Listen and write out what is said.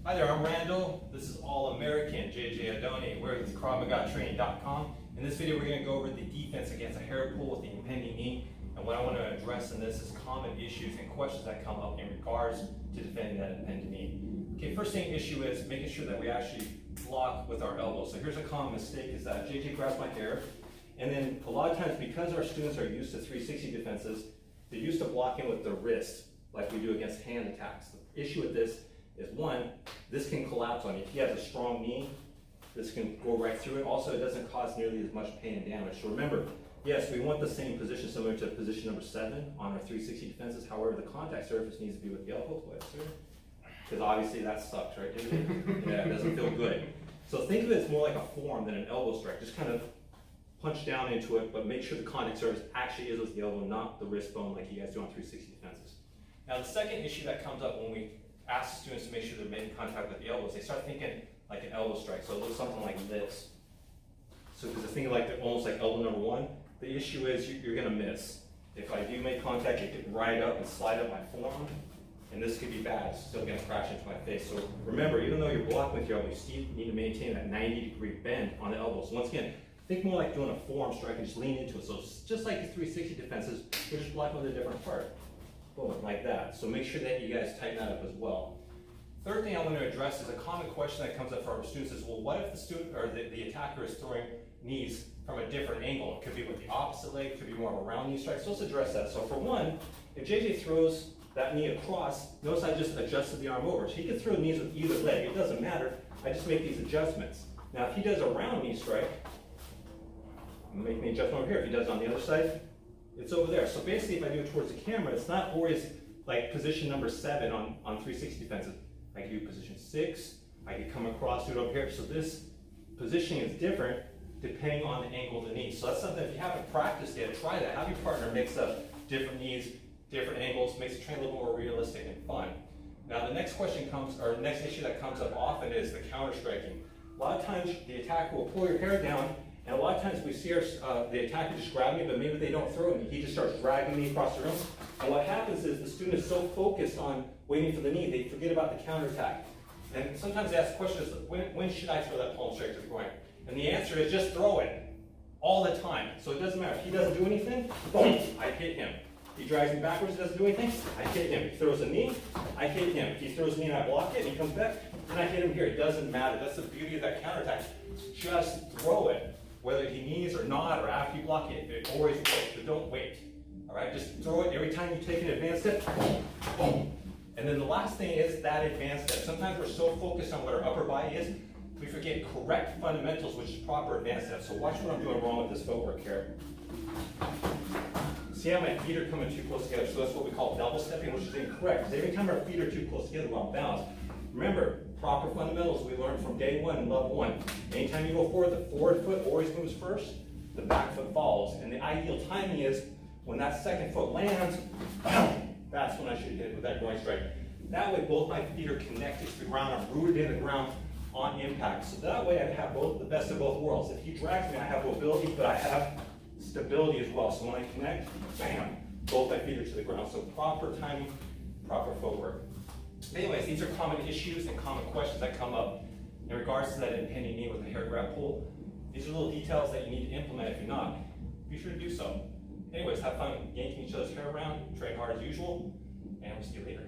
Hi there, I'm Randall. This is All-American JJ Adoni. We're at KravMagaTraining.com. In this video, we're going to go over the defense against a hair pull with the impending knee. And what I want to address in this is common issues and questions that come up in regards to defending that impending knee. Okay, first thing issue is making sure that we actually block with our elbow. So here's a common mistake is that JJ grabs my hair, and then a lot of times because our students are used to 360 defenses, they're used to blocking with the wrist like we do against hand attacks. The issue with this is one, this can collapse on you. If he has a strong knee, this can go right through it. Also, it doesn't cause nearly as much pain and damage. So remember, yes, we want the same position similar to position number 7 on our 360 defenses. However, the contact surface needs to be with the elbow twister, because obviously that sucks, right? Yeah, it doesn't feel good. So think of it as more like a forearm than an elbow strike. Just kind of punch down into it, but make sure the contact surface actually is with the elbow, not the wrist bone like you guys do on 360 defenses. Now, the second issue that comes up when we ask students to make sure they're making contact with the elbows, they start thinking like an elbow strike. So it looks something like this. So because it's thinking like almost like elbow number 1, the issue is you're going to miss. If I do make contact, it could ride up and slide up my forearm, and this could be bad. It's still going to crash into my face. So remember, even though you're blocking with your elbow, you still need to maintain that 90-degree bend on the elbow. So once again, think more like doing a forearm strike and just lean into it. So it's just like the 360 defenses, we're just blocking with a different part. Boom, like that. So make sure that you guys tighten that up as well. Third thing I want to address is a common question that comes up for our students is, well, what if the student or the attacker is throwing knees from a different angle? It could be with the opposite leg, it could be more of a round knee strike. So let's address that. So for one, if JJ throws that knee across, notice I just adjusted the arm over. So he can throw knees with either leg. It doesn't matter. I just make these adjustments. Now, if he does a round knee strike, I'm making the adjustment over here. If he does it on the other side, it's over there. So basically, if I do it towards the camera, it's not always like position number 7 on 360 defenses. I can do position 6. I can come across, do it over here. So this positioning is different depending on the angle of the knee. So that's something, if you haven't practiced yet, try that. Have your partner mix up different knees, different angles, makes the training a little more realistic and fun. Now the next question comes, or the next issue that comes up often is the counter striking. A lot of times the attacker will pull your hair down, and a lot of times we see the attacker just grab me, but maybe they don't throw me. He just starts dragging me across the room. And what happens is the student is so focused on waiting for the knee, they forget about the counterattack. And sometimes they ask questions, when should I throw that palm straight to the groin? And the answer is just throw it all the time. So it doesn't matter. If he doesn't do anything, boom, I hit him. He drags me backwards, doesn't do anything, I hit him. If he throws a knee, I hit him. If he throws a knee and I block it and he comes back, then I hit him here. It doesn't matter. That's the beauty of that counterattack. Just throw it. Whether he knees or not, or after you block it, it always works, but don't wait. All right, just throw it every time you take an advanced step, boom, boom. And then the last thing is that advanced step. Sometimes we're so focused on what our upper body is, we forget correct fundamentals, which is proper advanced steps. So watch what I'm doing wrong with this footwork here. See how my feet are coming too close together? So that's what we call double stepping, which is incorrect. Because every time our feet are too close together, we're off balance. Remember, proper fundamentals we learned from day 1 in level 1. Anytime you go forward, the forward foot always moves first, the back foot follows. And the ideal timing is when that second foot lands, that's when I should hit it with that groin strike. That way both my feet are connected to the ground, I'm rooted in the ground on impact. So that way I have the best of both worlds. If he drags me, I have mobility, but I have stability as well. So when I connect, bam, both my feet are to the ground. So proper timing, proper footwork. Anyways, these are common issues and common questions that come up in regards to that impending knee with the hair grab pull. These are little details that you need to implement. If you're not, be sure to do so. Anyways, have fun yanking each other's hair around, train hard as usual, and we'll see you later.